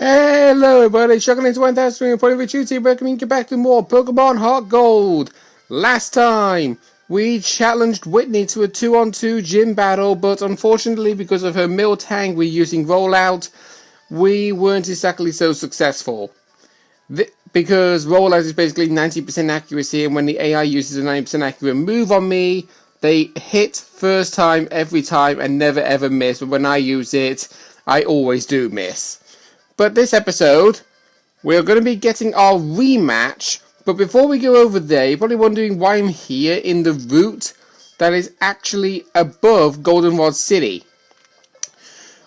Hello everybody, Struggling into 1000 point of duty, welcoming you back to more Pokemon Heartgold. Last time, we challenged Whitney to a 2-on-2 gym battle, but unfortunately because of her Miltank we're using Rollout, we weren't exactly so successful. Because Rollout is basically 90% accuracy, and when the AI uses a 90% accurate move on me, they hit first time every time and never ever miss, but when I use it, I always do miss. But this episode, we're going to be getting our rematch. But before we go over there, you're probably wondering why I'm here in the route that is actually above Goldenrod City.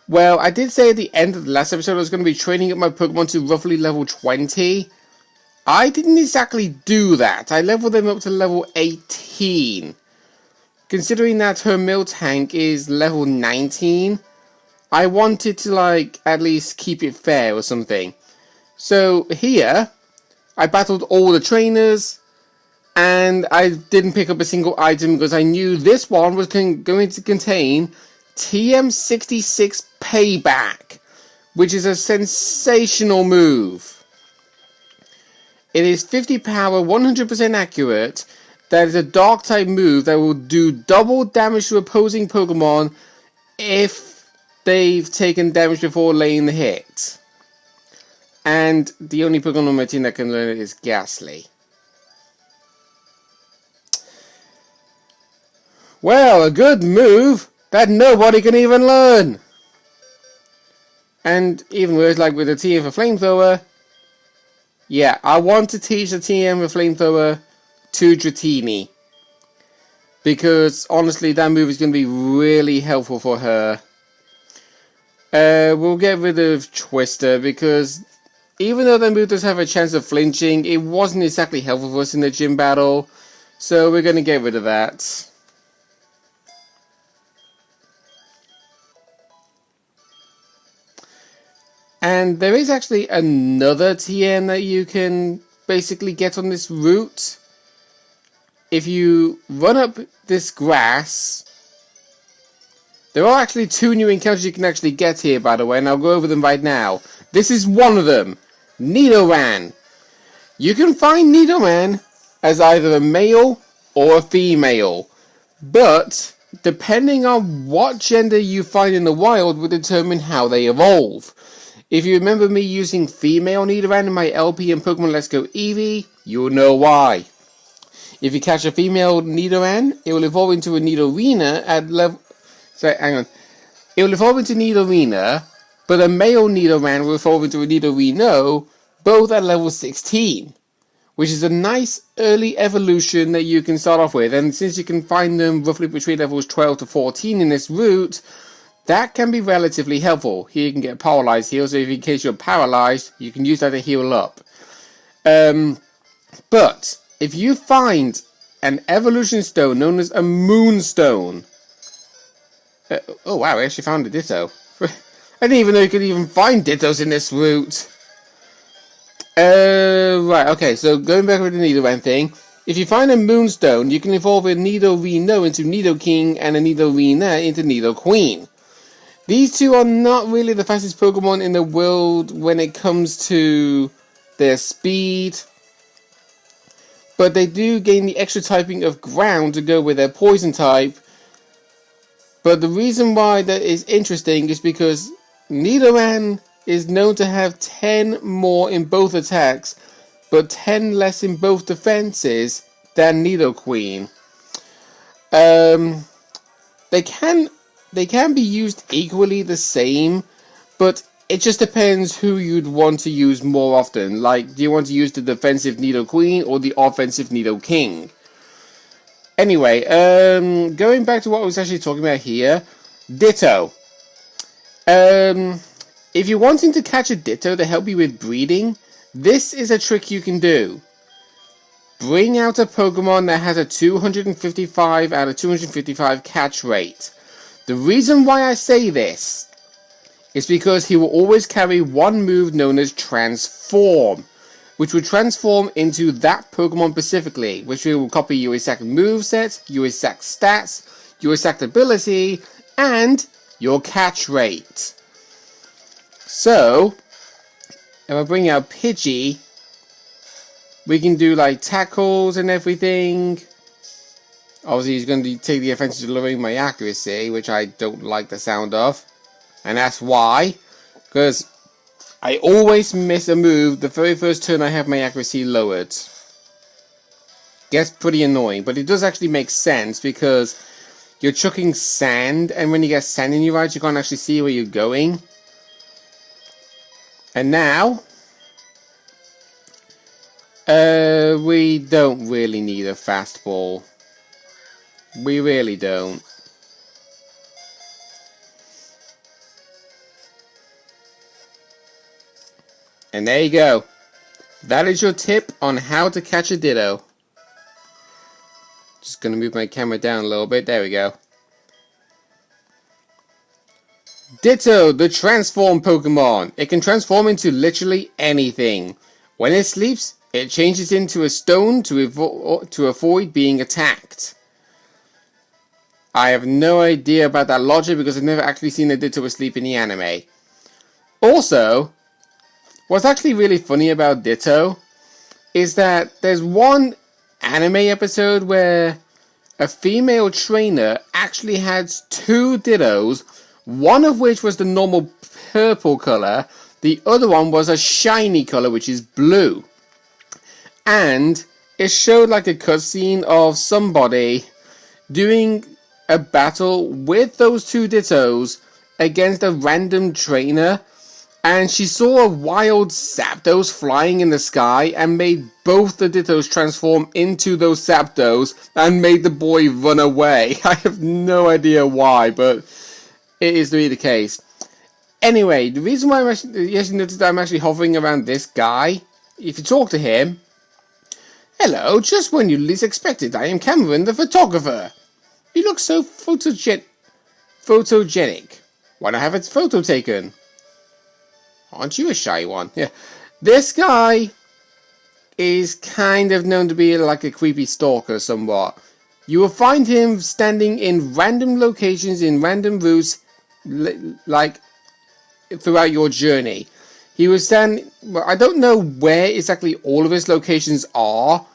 Well, I did say at the end of the last episode I was going to be training up my Pokemon to roughly level 20. I didn't exactly do that. I leveled them up to level 18. Considering that her Miltank is level 19... I wanted to, at least keep it fair or something. So here, I battled all the trainers, and I didn't pick up a single item because I knew this one was going to contain TM66 Payback, which is a sensational move. It is 50 power, 100% accurate. That is a Dark-type move that will do double damage to opposing Pokemon if they've taken damage before laying the hit. And the only Pokemon on my team that can learn it is Ghastly. Well, a good move that nobody can even learn. And even worse, like with the TM for Flamethrower. Yeah, I want to teach the TM for Flamethrower to Dratini. Because honestly, that move is going to be really helpful for her. We'll get rid of Twister because even though that move does have a chance of flinching, it wasn't exactly helpful for us in the gym battle. So we're going to get rid of that. And there is actually another TM that you can basically get on this route. If you run up this grass... There are actually 2 new encounters you can actually get here, by the way, and I'll go over them right now. This is one of them, Nidoran. You can find Nidoran as either a male or a female, but depending on what gender you find in the wild will determine how they evolve. If you remember me using female Nidoran in my LP and Pokemon Let's Go Eevee, you'll know why. If you catch a female Nidoran, it will evolve into a Nidorina at level... So, hang on. It will evolve into Nidorina, but a male Nidoran will evolve into a Nidorino, both at level 16. Which is a nice early evolution that you can start off with. And since you can find them roughly between levels 12 to 14 in this route, that can be relatively helpful. Here you can get a paralyzed heal, so if in case you're paralyzed, you can use that to heal up. But if you find an evolution stone known as a moonstone... oh wow, I actually found a Ditto. I didn't even know you could even find Dittos in this route. Right, okay, so going back with the Nidoran thing. If you find a Moonstone, you can evolve a Nidorino into Nidoking and a Nidorina into Nidoqueen. These two are not really the fastest Pokemon in the world when it comes to their speed. But they do gain the extra typing of ground to go with their poison type. But the reason why that is interesting is because Nidoran is known to have 10 more in both attacks, but 10 less in both defenses than Nidoqueen. They can be used equally the same, but it just depends who you'd want to use more often. Like, do you want to use the defensive Nidoqueen or the offensive Nidoking? Anyway, going back to what I was actually talking about here, Ditto. If you're wanting to catch a Ditto to help you with breeding, this is a trick you can do. Bring out a Pokemon that has a 255 out of 255 catch rate. The reason why I say this is because he will always carry one move known as Transform, which will transform into that Pokemon specifically, which will copy your exact moveset, your exact stats, your exact ability, and your catch rate. So, if I bring out Pidgey, we can do like tackles and everything. Obviously, he's going to take the offensive to lowering my accuracy, which I don't like the sound of. And that's why. Because I always miss a move the very first turn I have my accuracy lowered. Gets pretty annoying, but it does actually make sense because you're chucking sand, and when you get sand in your eyes, you can't actually see where you're going. And now, we don't really need a fastball. We really don't. And there you go. That is your tip on how to catch a Ditto. Just going to move my camera down a little bit. There we go. Ditto, the transform Pokemon. It can transform into literally anything. When it sleeps, it changes into a stone to avoid being attacked. I have no idea about that logic because I've never actually seen a Ditto asleep in the anime. Also, what's actually really funny about Ditto is that there's one anime episode where a female trainer actually had 2 Dittos, one of which was the normal purple color, the other one was a shiny color which is blue. And it showed like a cutscene of somebody doing a battle with those 2 Dittos against a random trainer, and she saw a wild Zapdos flying in the sky and made both the Dittos transform into those Zapdos and made the boy run away. I have no idea why, but it is really the case. Anyway, the reason why you noticed that I'm actually hovering around this guy, if you talk to him, hello, just when you least expected, I am Cameron the photographer. You look so photogenic. Why not have its photo taken? Aren't you a shy one? Yeah. This guy is kind of known to be like a creepy stalker somewhat. You will find him standing in random locations, in random routes, like throughout your journey. He was standing, well, I don't know where exactly all of his locations are,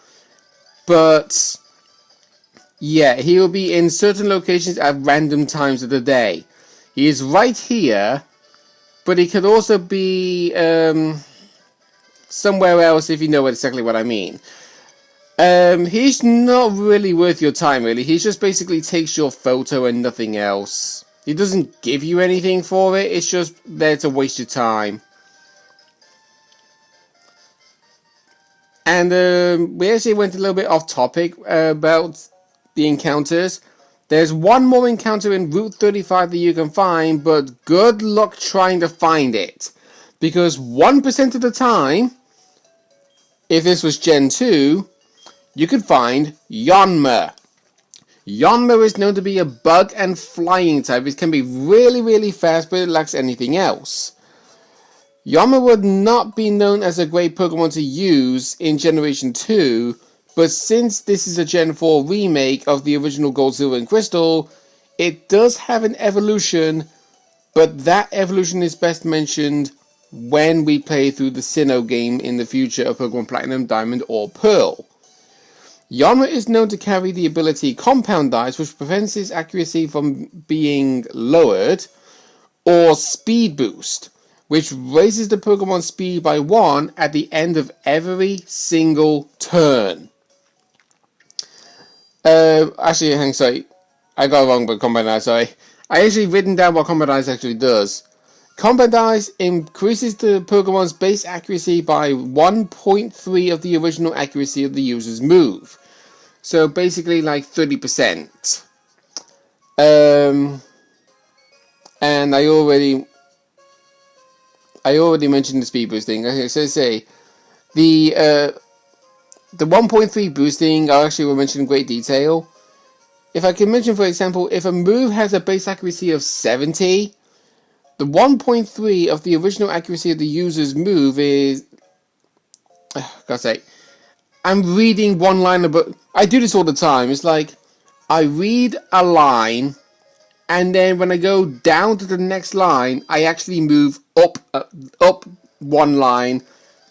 but yeah, he will be in certain locations at random times of the day. He is right here, but he could also be somewhere else if you know exactly what I mean. He's not really worth your time, really. He just basically takes your photo and nothing else. He doesn't give you anything for it, it's just there to waste your time. And we actually went a little bit off topic about the encounters. There's one more encounter in Route 35 that you can find, but good luck trying to find it. Because 1% of the time, if this was Gen 2, you could find Yanma. Yanma is known to be a bug and flying type. It can be really, really fast, but it lacks anything else. Yanma would not be known as a great Pokemon to use in Generation 2, but since this is a Gen 4 remake of the original Gold, Silver and Crystal, it does have an evolution, but that evolution is best mentioned when we play through the Sinnoh game in the future of Pokemon Platinum, Diamond or Pearl. Yanma is known to carry the ability Compound Dice, which prevents its accuracy from being lowered, or Speed Boost, which raises the Pokemon speed by 1 at the end of every single turn. Actually, sorry, I got it wrong about Combat Dice, sorry. I actually written down what Combat Dice actually does. Combat Dice increases the Pokemon's base accuracy by 1.3 of the original accuracy of the user's move. So basically like 30%. And I already mentioned the speed boosting. Okay, so say the 1.3 boosting I actually will mention in great detail. If I can mention, for example, if a move has a base accuracy of 70, the 1.3 of the original accuracy of the user's move is... God's sake. I'm reading one line of book. I do this all the time. It's like, I read a line, and then when I go down to the next line, I actually move up one line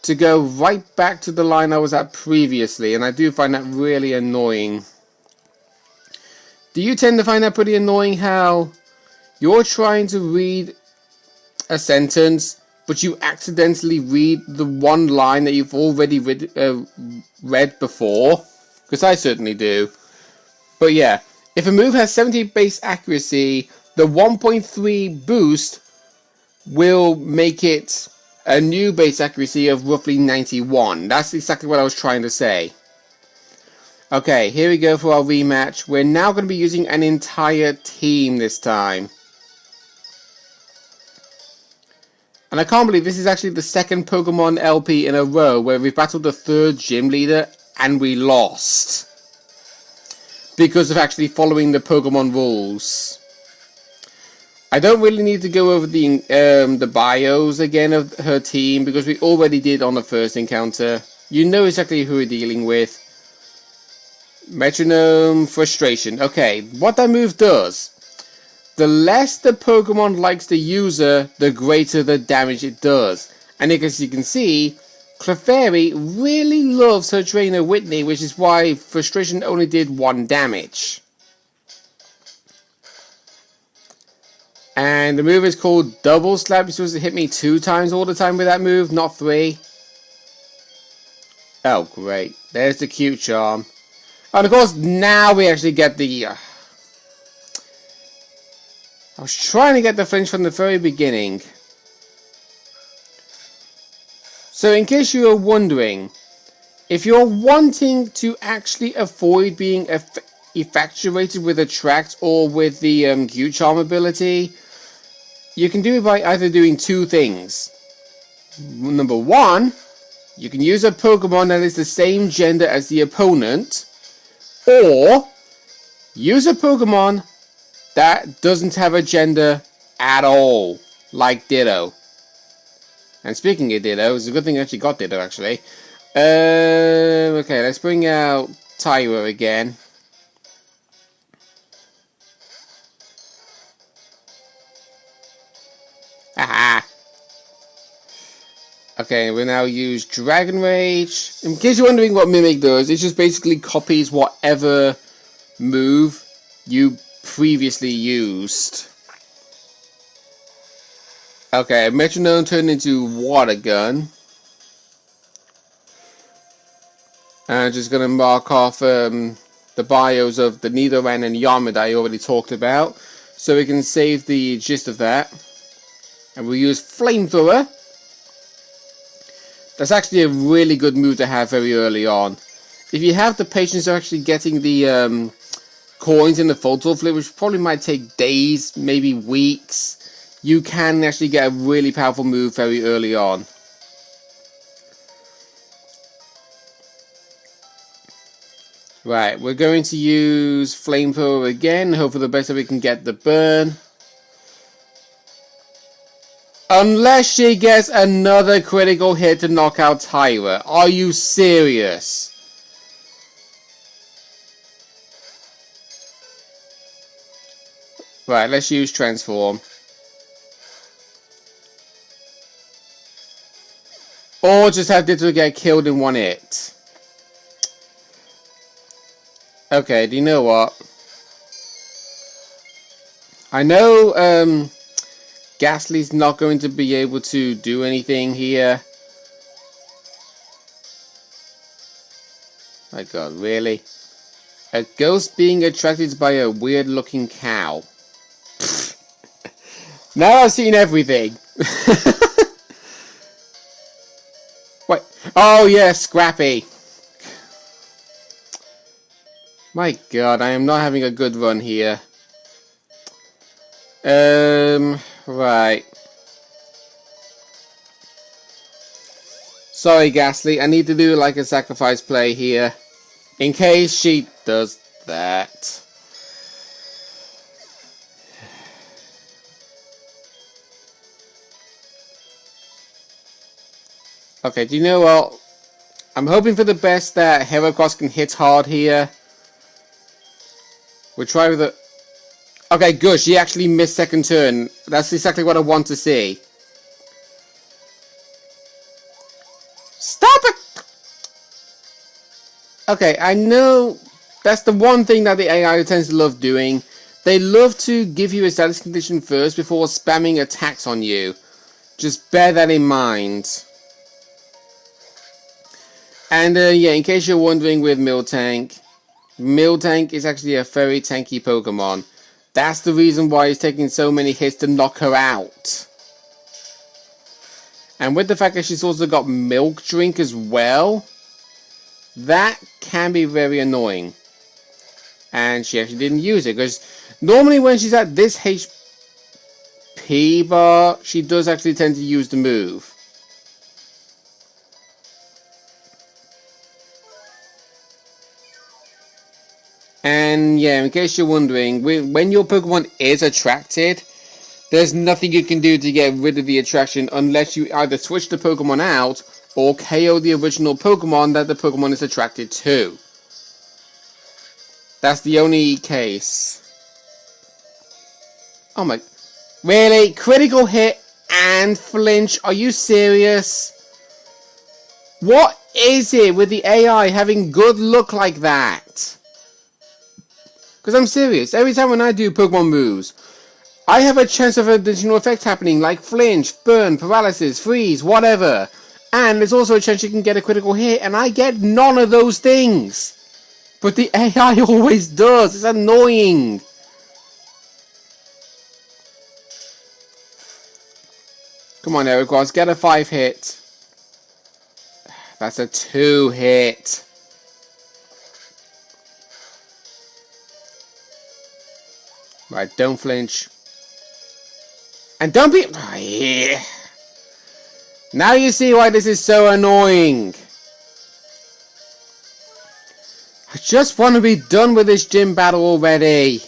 to go right back to the line I was at previously, and I do find that really annoying. Do you tend to find that pretty annoying, how you're trying to read a sentence, but you accidentally read the one line that you've already read before? Because I certainly do. But yeah, if a move has 70 base accuracy, the 1.3 boost will make it a new base accuracy of roughly 91. That's exactly what I was trying to say. Okay, here we go for our rematch. We're now going to be using an entire team this time. And I can't believe this is actually the second Pokemon LP in a row where we've battled the third gym leader and we lost. Because of actually following the Pokemon rules. I don't really need to go over the bios again of her team, because we already did on the first encounter. You know exactly who we're dealing with. Metronome, Frustration. Okay, what that move does, the less the Pokemon likes the user, the greater the damage it does. And as you can see, Clefairy really loves her trainer Whitney, which is why Frustration only did 1 damage. And the move is called Double Slap. You're supposed to hit me 2 times all the time with that move, not 3. Oh, great. There's the cute charm. And of course, now we actually get the... I was trying to get the flinch from the very beginning. So in case you are wondering, if you're wanting to actually avoid being infatuated with Attract or with the cute charm ability, you can do it by either doing 2 things. Number 1, you can use a Pokemon that is the same gender as the opponent, or use a Pokemon that doesn't have a gender at all, like Ditto. And speaking of Ditto, it's a good thing I actually got Ditto, actually. Okay, let's bring out Tyra again. Aha! Okay, we'll now use Dragon Rage. In case you're wondering what Mimic does, it just basically copies whatever move you previously used. Okay, Metronome turned into Water Gun. And I'm just going to mark off the bios of the Nidoran and Yarmada I already talked about, so we can save the gist of that. And we'll use Flamethrower. That's actually a really good move to have very early on. If you have the patience of actually getting the coins in the photo flip, which probably might take days, maybe weeks, you can actually get a really powerful move very early on. Right, we're going to use Flamethrower again, hope for the best that we can get the burn. Unless she gets another critical hit to knock out Tyra. Are you serious? Right, let's use Transform. Or just have Ditto get killed in 1 hit. Okay, do you know what? I know Ghastly's not going to be able to do anything here. My god, really? A ghost being attracted by a weird looking cow. Now I've seen everything. Wait. Oh yeah, Scrappy. My god, I am not having a good run here. Right. Sorry, Ghastly. I need to do like a sacrifice play here. In case she does that. Okay, do you know what? I'm hoping for the best that Heracross can hit hard here. We'll try with the... Okay, good. She actually missed second turn. That's exactly what I want to see. Stop it! Okay, I know that's the one thing that the AI tends to love doing. They love to give you a status condition first before spamming attacks on you. Just bear that in mind. And yeah, in case you're wondering with Miltank is actually a very tanky Pokemon. That's the reason why he's taking so many hits to knock her out. And with the fact that she's also got Milk Drink as well, that can be very annoying. And she actually didn't use it, because normally when she's at this HP bar, she does actually tend to use the move. And yeah, in case you're wondering, when your Pokemon is attracted, there's nothing you can do to get rid of the attraction unless you either switch the Pokemon out or KO the original Pokemon that the Pokemon is attracted to. That's the only case. Oh my... Really? Critical hit and flinch? Are you serious? What is it with the AI having good luck like that? Because I'm serious. Every time when I do Pokemon moves, I have a chance of additional effects happening, like flinch, burn, paralysis, freeze, whatever. And there's also a chance you can get a critical hit, and I get none of those things. But the AI always does. It's annoying. Come on, Heracross, get a 5 hit. That's a 2 hit. Right, don't flinch. And don't be... Oh, yeah. Now you see why this is so annoying. I just want to be done with this gym battle already.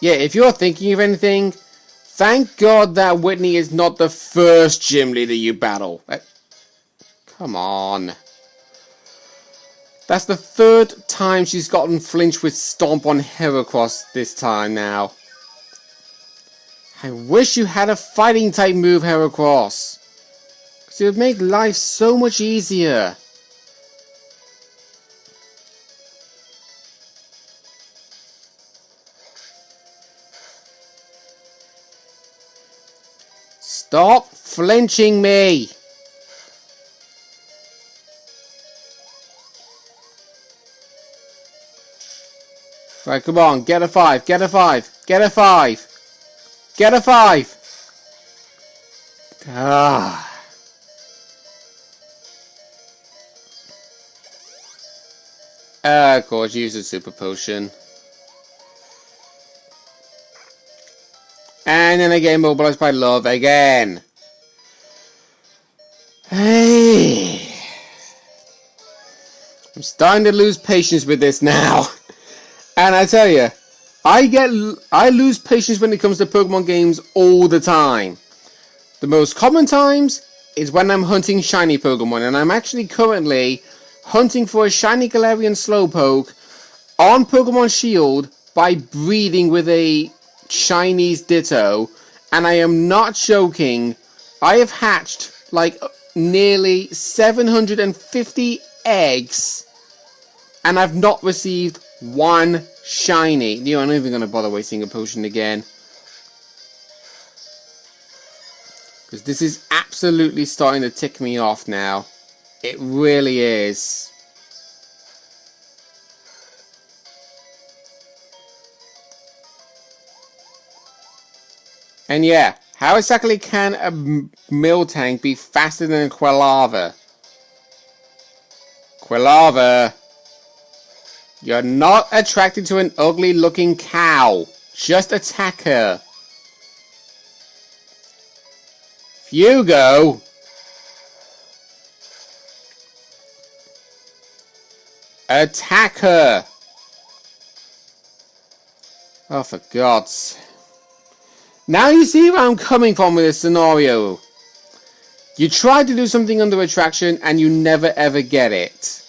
Yeah, if you're thinking of anything, thank God that Whitney is not the first gym leader you battle. Come on. That's the 3rd time she's gotten flinched with Stomp on Heracross this time now. I wish you had a fighting type move, Heracross. Because it would make life so much easier. Stop flinching me. Right, come on, get a 5, get a 5, get a 5. Get a 5! Ah. Of course, use a super potion. And then I get immobilized by love again. Hey. I'm starting to lose patience with this now. And I tell you, I lose patience when it comes to Pokemon games all the time. The most common times is when I'm hunting shiny Pokemon, and I'm actually currently hunting for a shiny Galarian Slowpoke on Pokemon Shield by breeding with a Chinese Ditto, and I am not joking. I have hatched like nearly 750 eggs, and I've not received one shiny. You know, I'm not even going to bother wasting a potion again. Because this is absolutely starting to tick me off now. It really is. And yeah, how exactly can a Miltank be faster than a Quilava? Quilava, you're not attracted to an ugly looking cow. Just attack her. Fugo. Attack her. Oh, for God's. Now you see where I'm coming from with this scenario. You try to do something under attraction and you never ever get it.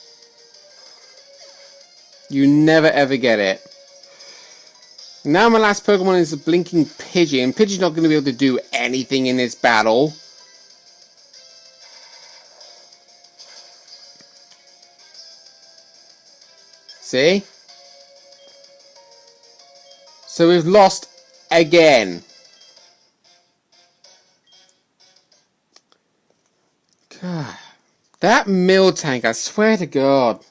You never ever get it. Now my last Pokemon is a Blinking Pigeon. Pidgeon's not going to be able to do anything in this battle. See? So we've lost again. God. That Miltank, I swear to God.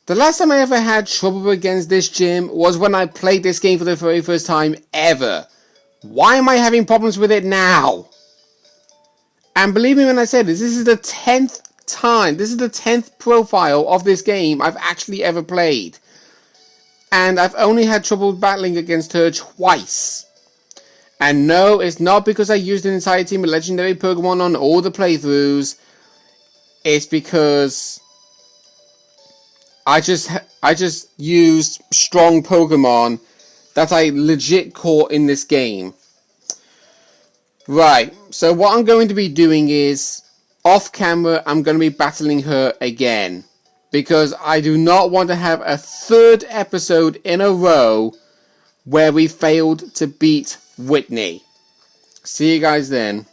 The last time I ever had trouble against this gym was when I played this game for the very first time ever. Why am I having problems with it now? And believe me when I say this is the 10th time, this is the 10th profile of this game I've actually ever played. And I've only had trouble battling against her twice. And no, it's not because I used an entire team of legendary Pokemon on all the playthroughs. It's because I just used strong Pokemon that I legit caught in this game. Right, so what I'm going to be doing is, off camera, I'm going to be battling her again. Because I do not want to have a third episode in a row where we failed to beat Whitney. See you guys then.